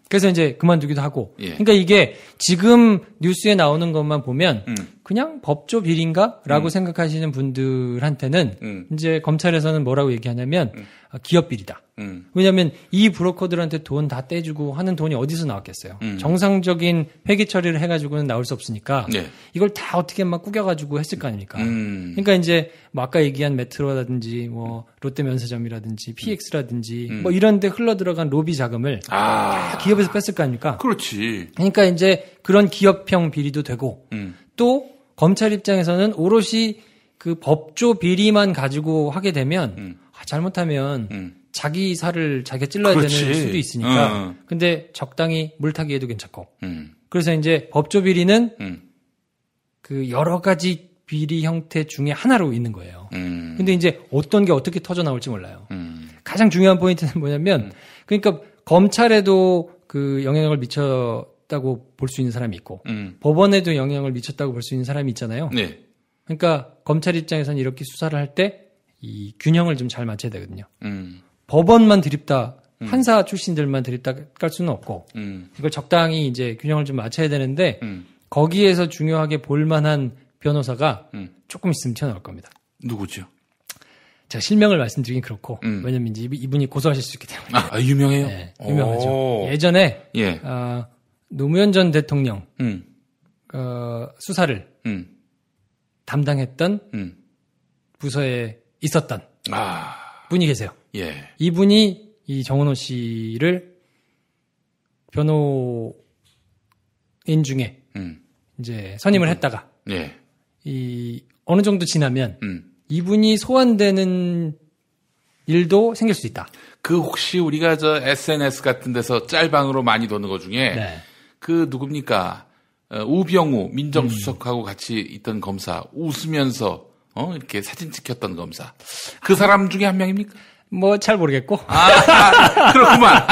그래서 이제 그만두기도 하고. 그러니까 이게 지금 뉴스에 나오는 것만 보면 그냥 법조 비리인가라고 생각하시는 분들한테는 이제 검찰에서는 뭐라고 얘기하냐면 기업 비리다. 왜냐하면 이 브로커들한테 돈 다 떼주고 하는 돈이 어디서 나왔겠어요. 정상적인 회계 처리를 해가지고는 나올 수 없으니까 이걸 다 어떻게 막 꾸겨가지고 했을 거 아닙니까. 그러니까 이제 뭐 아까 얘기한 메트로라든지 뭐 롯데 면세점이라든지 PX라든지 뭐 이런 데 흘러 들어간 로비 자금을 다 기업에 기업에서 뺐을 거 아닙니까? 그렇지. 그러니까 이제 그런 기업형 비리도 되고 또 검찰 입장에서는 오롯이 그 법조 비리만 가지고 하게 되면 잘못하면 자기 살을 자기가 찔러야 그렇지. 되는 수도 있으니까. 근데 적당히 물타기해도 괜찮고. 그래서 이제 법조 비리는 그 여러 가지 비리 형태 중에 하나로 있는 거예요. 근데 이제 어떤 게 어떻게 터져 나올지 몰라요. 가장 중요한 포인트는 뭐냐면 그러니까 검찰에도 그 영향을 미쳤다고 볼 수 있는 사람이 있고 법원에도 영향을 미쳤다고 볼 수 있는 사람이 있잖아요. 네. 그러니까 검찰 입장에서는 이렇게 수사를 할 때 이 균형을 좀 잘 맞춰야 되거든요. 법원만 드립다 판사 출신들만 드립다 깔 수는 없고 이걸 적당히 이제 균형을 좀 맞춰야 되는데 거기에서 중요하게 볼 만한 변호사가 조금 있으면 튀어나올 겁니다. 누구죠? 제가 실명을 말씀드리긴 그렇고 왜냐면 이제 이분이 고소하실 수 있기 때문에. 아, 유명해요? 네, 유명하죠. 예전에 예. 노무현 전 대통령 수사를 담당했던 부서에 있었던 분이 계세요. 예. 이분이 이 정은호 씨를 변호인 중에 이제 선임을 했다가 예. 이 어느 정도 지나면 이분이 소환되는 일도 생길 수 있다. 그 혹시 우리가 저 SNS 같은 데서 짤방으로 많이 도는 것 중에 네. 그 누굽니까? 우병우 민정수석하고 같이 있던 검사 웃으면서 이렇게 사진 찍혔던 검사. 그 사람 중에 한 명입니까? 뭐 잘 모르겠고. 그렇구만.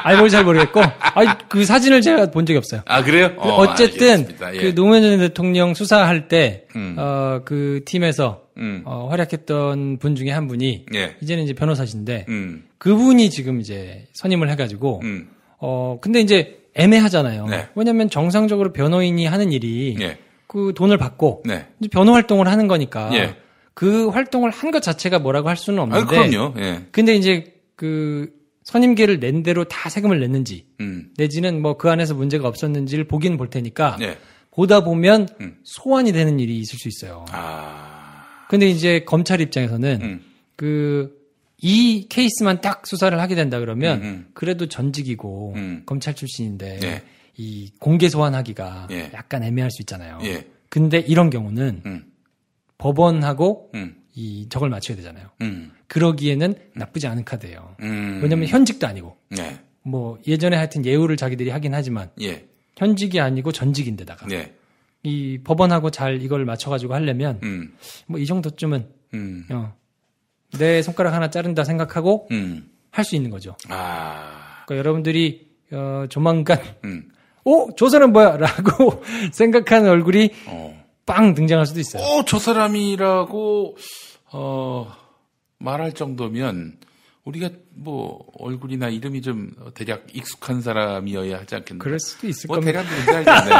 아니 뭐 잘 모르겠고. 아니 그 사진을 제가 본 적이 없어요. 아, 그래요? 어쨌든 알겠습니다. 예. 그 노무현 전 대통령 수사할 때 그 팀에서 활약했던 분 중에 한 분이 예. 이제는 이제 변호사신데 그분이 지금 이제 선임을 해가지고 근데 이제 애매하잖아요. 네. 왜냐하면 정상적으로 변호인이 하는 일이 예. 그 돈을 받고 네. 이제 변호 활동을 하는 거니까 예. 그 활동을 한 것 자체가 뭐라고 할 수는 없는데. 그럼요. 예. 근데 이제 그 선임계를 낸 대로 다 세금을 냈는지 내지는 뭐 그 안에서 문제가 없었는지를 보긴 볼 테니까 예. 보다 보면 소환이 되는 일이 있을 수 있어요. 근데 이제 검찰 입장에서는 이 케이스만 딱 수사를 하게 된다 그러면 그래도 전직이고 검찰 출신인데 예. 이 공개 소환하기가 예. 약간 애매할 수 있잖아요. 예. 근데 이런 경우는 법원하고 이 적을 맞춰야 되잖아요. 그러기에는 나쁘지 않은 카드예요. 왜냐하면 현직도 아니고 네. 뭐 예전에 하여튼 예우를 자기들이 하긴 하지만 예. 현직이 아니고 전직인데다가 예. 이 법원하고 잘 이걸 맞춰가지고 하려면 뭐 이 정도쯤은 내 손가락 하나 자른다 생각하고 할 수 있는 거죠. 그러니까 여러분들이 조만간 저 사람 뭐야? 라고 생각하는 얼굴이 빵 등장할 수도 있어요. 저 사람이라고 말할 정도면 우리가 뭐 얼굴이나 이름이 좀 대략 익숙한 사람이어야 하지 않겠나? 그럴 수도 있을 뭐 겁니다. 대략 누군지 알겠네.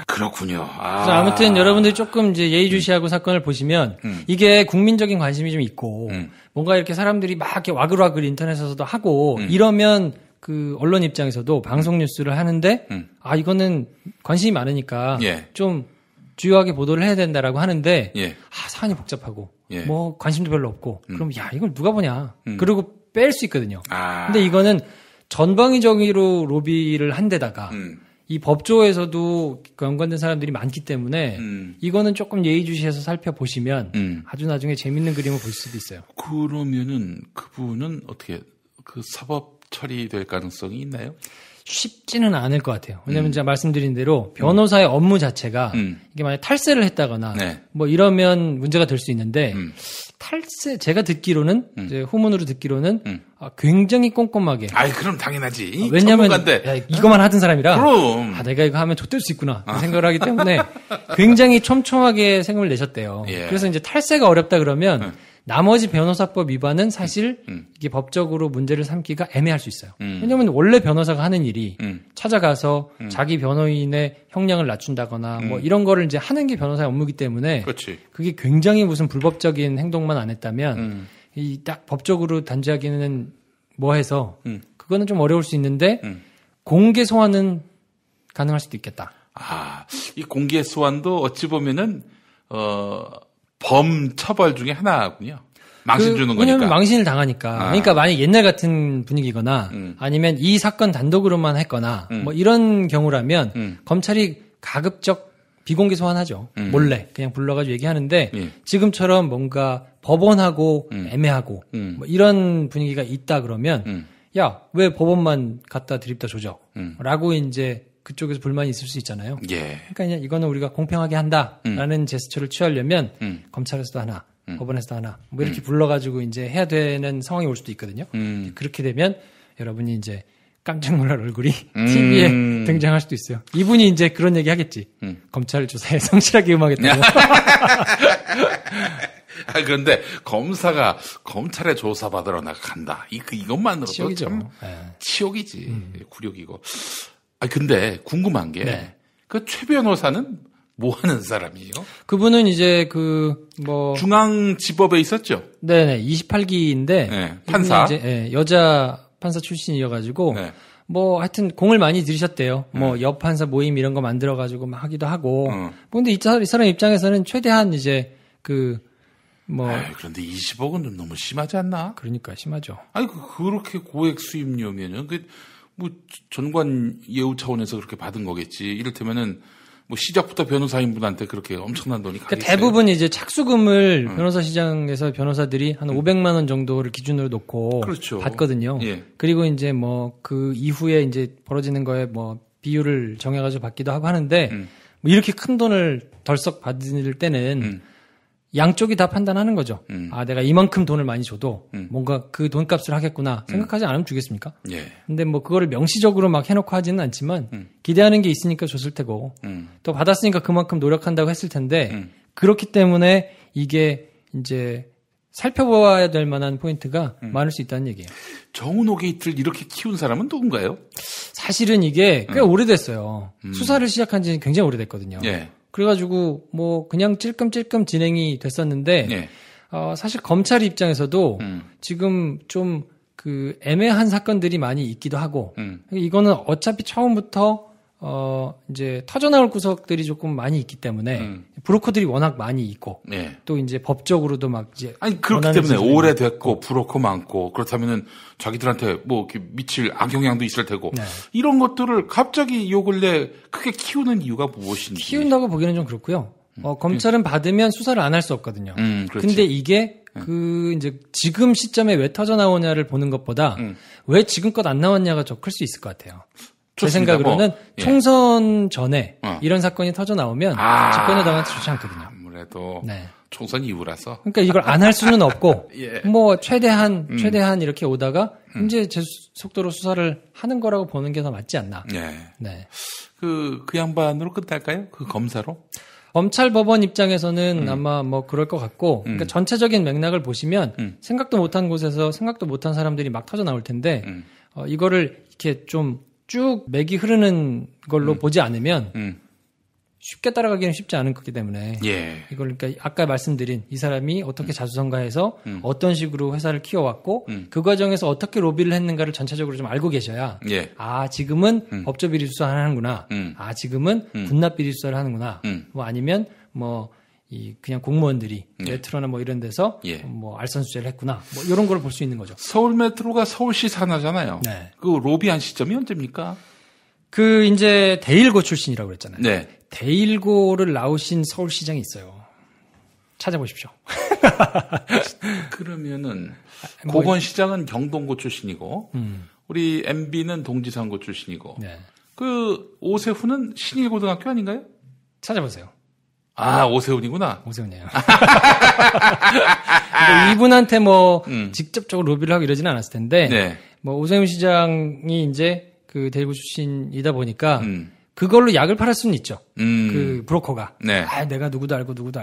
그렇군요. 아무튼 여러분들이 조금 이제 예의주시하고 사건을 보시면 이게 국민적인 관심이 좀 있고 뭔가 이렇게 사람들이 막 이렇게 와글와글 인터넷에서도 하고 이러면 그 언론 입장에서도 방송 뉴스를 하는데 이거는 관심이 많으니까 예. 좀 주요하게 보도를 해야 된다라고 하는데 예. 사안이 복잡하고 예. 뭐 관심도 별로 없고 그럼 이걸 누가 보냐 그리고 뺄 수 있거든요. 근데 이거는 전방위적으로 로비를 한 데다가 이 법조에서도 연관된 사람들이 많기 때문에 이거는 조금 예의주시해서 살펴보시면 아주 나중에 재밌는 그림을 볼 수도 있어요. 그러면은 그분은 어떻게 그 사법 처리될 가능성이 있나요? 쉽지는 않을 것 같아요. 왜냐하면 제가 말씀드린 대로 변호사의 업무 자체가 이게 만약 탈세를 했다거나 네. 뭐 이러면 문제가 될 수 있는데 탈세 제가 듣기로는 이제 후문으로 듣기로는 굉장히 꼼꼼하게. 그럼 당연하지. 왜냐하면 전문가인데. 이거만 하던 사람이라. 그럼. 내가 이거 하면 좆될 수 있구나 생각을 하기 때문에 굉장히 촘촘하게 세금을 내셨대요. 예. 그래서 이제 탈세가 어렵다 그러면. 나머지 변호사법 위반은 사실 이게 법적으로 문제를 삼기가 애매할 수 있어요. 왜냐하면 원래 변호사가 하는 일이 찾아가서 자기 변호인의 형량을 낮춘다거나 뭐 이런 거를 이제 하는 게 변호사의 업무이기 때문에 그렇지. 그게 굉장히 무슨 불법적인 행동만 안 했다면 이 딱 법적으로 단죄하기는 뭐해서 그거는 좀 어려울 수 있는데 공개 소환은 가능할 수도 있겠다. 이 공개 소환도 어찌 보면은 범처벌 중에 하나군요. 망신 주는 거니까. 왜냐면 망신을 당하니까. 그러니까 만약 옛날 같은 분위기거나 아니면 이 사건 단독으로만 했거나 뭐 이런 경우라면 검찰이 가급적 비공개 소환하죠. 몰래 그냥 불러가지고 얘기하는데 지금처럼 뭔가 법원하고 애매하고 뭐 이런 분위기가 있다 그러면 야, 왜 법원만 갖다 드립다 조져? 라고 이제 그쪽에서 불만이 있을 수 있잖아요. 예. 그러니까 그냥 이거는 우리가 공평하게 한다라는 제스처를 취하려면 검찰에서도 하나, 법원에서도 하나 뭐 이렇게 불러가지고 이제 해야 되는 상황이 올 수도 있거든요. 그렇게 되면 여러분이 이제 깜짝 놀랄 얼굴이 TV에 등장할 수도 있어요. 이분이 이제 그런 얘기 하겠지. 검찰 조사에 성실하게 임하겠다고. 그런데 검사가 검찰에 조사받으러 나간다. 이것만으로도 치욕이죠. 참 치욕이지. 굴욕이고. 근데 궁금한 게 네. 그 최 변호사는 뭐 하는 사람이에요? 그분은 이제 중앙지법에 있었죠? 네네, 28기인데. 네, 판사. 이제, 여자 판사 출신이어가지고. 네. 뭐 하여튼 공을 많이 들이셨대요. 뭐 옆 판사 모임 이런 거 만들어가지고 막 하기도 하고. 근데 이 사람 입장에서는 최대한 이제 그런데 20억은 좀 너무 심하지 않나? 그러니까 심하죠. 그렇게 고액 수입료면은 뭐 전관 예우 차원에서 그렇게 받은 거겠지. 이를테면은 뭐 시작부터 변호사인분한테 그렇게 엄청난 돈이 가겠어요. 그러니까 대부분 이제 착수금을 변호사 시장에서 변호사들이 한 500만 원 정도를 기준으로 놓고 그렇죠. 받거든요. 예. 그리고 이제 뭐 그 이후에 이제 벌어지는 거에 뭐 비율을 정해가지고 받기도 하고 하는데 뭐 이렇게 큰 돈을 덜썩 받을 때는 양쪽이 다 판단하는 거죠. 내가 이만큼 돈을 많이 줘도 뭔가 그 돈값을 하겠구나 생각하지 않으면 주겠습니까? 예. 근데 뭐 그거를 명시적으로 막 해놓고 하지는 않지만 기대하는 게 있으니까 줬을 테고 또 받았으니까 그만큼 노력한다고 했을 텐데 그렇기 때문에 이게 이제 살펴봐야 될 만한 포인트가 많을 수 있다는 얘기예요. 정은호 게이트를 이렇게 키운 사람은 누군가요? 사실은 이게 꽤 오래됐어요. 수사를 시작한 지 굉장히 오래됐거든요. 예. 그래가지고 뭐 그냥 찔끔찔끔 진행이 됐었는데 예. 사실 검찰 입장에서도 지금 좀 그 애매한 사건들이 많이 있기도 하고 이거는 어차피 처음부터 이제 터져나올 구석들이 조금 많이 있기 때문에 브로커들이 워낙 많이 있고 예. 또 이제 법적으로도 막 이제 그렇기 때문에 오래됐고 브로커 많고 그렇다면은 자기들한테 뭐 이렇게 미칠 악영향도 있을 테고 네. 이런 것들을 갑자기 요 근래 크게 키우는 이유가 무엇인지 키운다고 보기에는 좀 그렇고요. 검찰은 받으면 수사를 안 할 수 없거든요. 그렇지. 근데 이게 이제 지금 시점에 왜 터져 나오냐를 보는 것보다 왜 지금껏 안 나왔냐가 더 클 수 있을 것 같아요. 제 좋습니다. 생각으로는 예. 총선 전에 이런 사건이 터져 나오면 집권여당한테 좋지 않거든요. 아무래도 네. 총선 이후라서. 그러니까 이걸 안 할 수는 없고 예. 뭐 최대한 이렇게 오다가 이제 제 속도로 수사를 하는 거라고 보는 게 더 맞지 않나. 예. 네. 그 양반으로 끝날까요? 그 검사로? 검찰 법원 입장에서는 아마 뭐 그럴 것 같고, 그러니까 전체적인 맥락을 보시면 생각도 못한 곳에서 생각도 못한 사람들이 막 터져 나올 텐데, 이거를 이렇게 좀 쭉 맥이 흐르는 걸로 보지 않으면 쉽게 따라가기는 쉽지 않은 거기 때문에 예. 이걸 그러니까 아까 말씀드린 이 사람이 어떻게 자수성가해서 어떤 식으로 회사를 키워왔고 그 과정에서 어떻게 로비를 했는가를 전체적으로 좀 알고 계셔야 예. 지금은 법조비리 수사를 하는구나. 지금은 군납비리 수사를 하는구나. 뭐 아니면 뭐 이 그냥 공무원들이 메트로나 뭐 이런 데서 뭐 알선수재를 했구나. 뭐 이런 걸 볼 수 있는 거죠. 서울 메트로가 서울시 산하잖아요. 네. 그 로비한 시점이 언제입니까? 그 이제 대일고 출신이라고 그랬잖아요. 네. 대일고를 나오신 서울시장이 있어요. 찾아보십시오. 그러면은 고건시장은 경동고 출신이고 우리 MB는 동지상고 출신이고 네. 그 오세훈은 신일고등학교 아닌가요? 찾아보세요. 오세훈이구나. 오세훈이에요. 근데 이분한테 뭐 직접적으로 로비를 하고 이러지는 않았을 텐데 네. 뭐 오세훈 시장이 이제 그 대일고 출신이다 보니까 그걸로 약을 팔을 수는 있죠. 그 브로커가. 네. 내가 누구도 알고 뭐도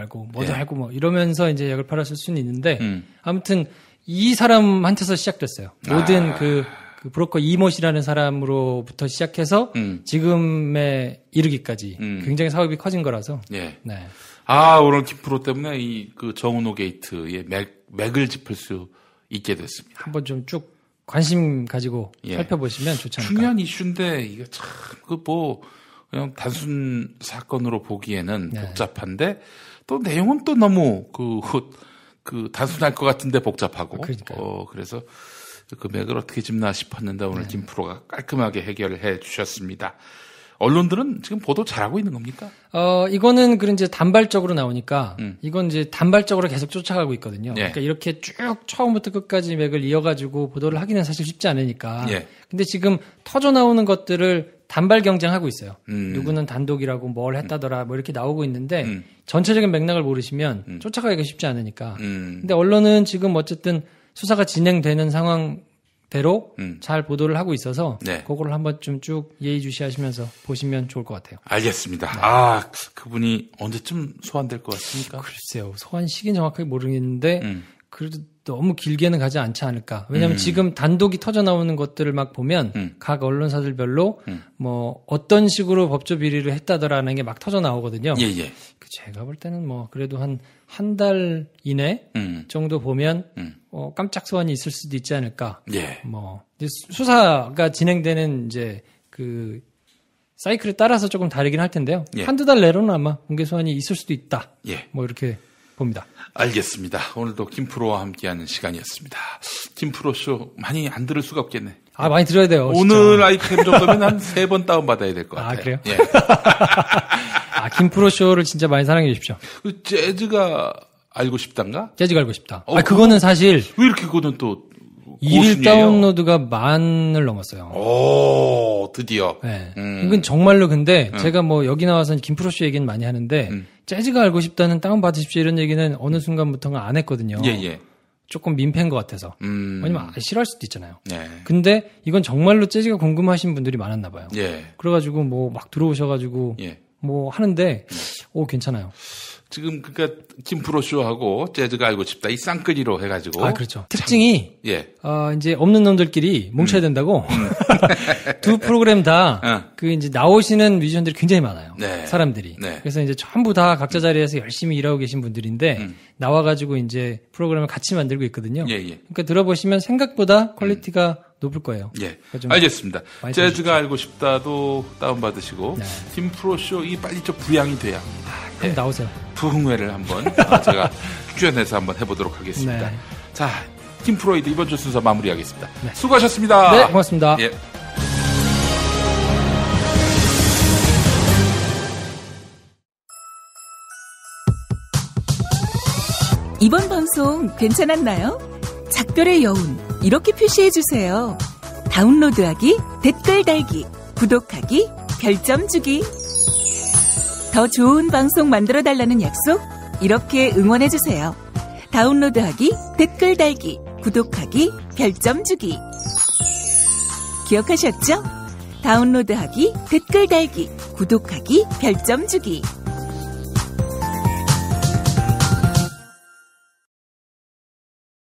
알고 뭐 이러면서 이제 약을 팔았을 수는 있는데 아무튼 이 사람한테서 시작됐어요. 모든 그 브로커 이모씨라는 사람으로부터 시작해서 지금에 이르기까지 굉장히 사업이 커진 거라서. 예. 네. 오늘 김프로 때문에 이 그 정은호 게이트의 맥을 짚을 수 있게 됐습니다. 한번 좀 쭉 관심 가지고 살펴보시면 좋지 않을까. 중요한 이슈인데 이게 참 그냥 단순 사건으로 보기에는 복잡한데 또 내용은 또 너무 그 단순할 것 같은데 복잡하고. 그러니까요. 그래서 금액을 어떻게 짚나 싶었는데 오늘 김프로가 깔끔하게 해결을 해 주셨습니다. 언론들은 지금 보도 잘하고 있는 겁니까? 이거는 그런 이제 단발적으로 나오니까 이건 이제 단발적으로 계속 쫓아가고 있거든요. 예. 그러니까 이렇게 쭉 처음부터 끝까지 맥을 이어가지고 보도를 하기는 사실 쉽지 않으니까. 예. 근데 지금 터져 나오는 것들을 단발 경쟁하고 있어요. 누구는 단독이라고 뭘 했다더라 뭐 이렇게 나오고 있는데 전체적인 맥락을 모르시면 쫓아가기가 쉽지 않으니까. 근데 언론은 지금 어쨌든 수사가 진행되는 상황대로 잘 보도를 하고 있어서 네. 그거를 한번 좀 쭉 예의주시하시면서 보시면 좋을 것 같아요. 알겠습니다. 네. 그분이 언제쯤 소환될 것 같습니까? 글쎄요. 소환 시기는 정확하게 모르겠는데 그래도 너무 길게는 가지 않지 않을까. 왜냐하면 지금 단독이 터져 나오는 것들을 막 보면 각 언론사들별로 뭐 어떤 식으로 법조 비리를 했다더라는 게 막 터져 나오거든요. 예. 제가 볼 때는 뭐 그래도 한 달 이내 정도 보면 깜짝 소환이 있을 수도 있지 않을까. 예. 뭐 이제 수사가 진행되는 이제 그 사이클에 따라서 조금 다르긴 할 텐데요. 예. 한두 달 내로는 아마 공개 소환이 있을 수도 있다. 예. 뭐 이렇게 봅니다. 알겠습니다. 오늘도 김프로와 함께하는 시간이었습니다. 김프로쇼 많이 안 들을 수가 없겠네. 많이 들어야 돼요. 오늘 진짜. 아이템 정도면 한 3번 다운받아야 될 것 같아요. 그래요? 예. 김프로쇼를 진짜 많이 사랑해 주십시오. 그 재즈가 알고 싶단가? 재즈가 알고 싶다. 그거는 사실 왜 이렇게 그거는 또 일일 고순이에요? 다운로드가 10,000을 넘었어요. 오, 드디어. 네. 이건 정말로 근데 제가 뭐 여기 나와서 김프로쇼 얘기는 많이 하는데 재즈가 알고 싶다는 다운받으십시오 이런 얘기는 어느 순간부터는 안 했거든요. 예. 조금 민폐인 것 같아서. 왜냐면 싫어할 수도 있잖아요. 네. 근데 이건 정말로 재즈가 궁금하신 분들이 많았나 봐요. 예. 그래가지고 뭐 막 들어오셔가지고 예. 뭐 하는데 괜찮아요. 지금 그러니까 김프로쇼하고 재즈가 알고 싶다 이 쌍끌이로 해가지고. 그렇죠. 특징이 예. 이제 없는 놈들끼리 뭉쳐야 된다고 두 프로그램 다 그 이제 나오시는 뮤지션들이 굉장히 많아요. 네. 사람들이. 네. 그래서 이제 전부 다 각자 자리에서 열심히 일하고 계신 분들인데 나와가지고 이제 프로그램을 같이 만들고 있거든요. 예. 그러니까 들어보시면 생각보다 퀄리티가 높을 거예요. 예. 그러니까 좀 알겠습니다. 많이 재즈가 알고 싶다도 다운받으시고 네. 김프로쇼 이 빨리 좀 부양이 돼야 그럼 나오세요. 부흥회를 한번 제가 출연해서 한번 해보도록 하겠습니다. 네. 자, 김프로이드 이번 주 순서 마무리하겠습니다. 수고하셨습니다. 네, 고맙습니다. 예. 이번 방송 괜찮았나요? 작별의 여운 이렇게 표시해주세요. 다운로드하기, 댓글 달기, 구독하기, 별점 주기. 더 좋은 방송 만들어달라는 약속 이렇게 응원해주세요. 다운로드하기, 댓글 달기, 구독하기, 별점 주기. 기억하셨죠? 다운로드하기, 댓글 달기, 구독하기, 별점 주기.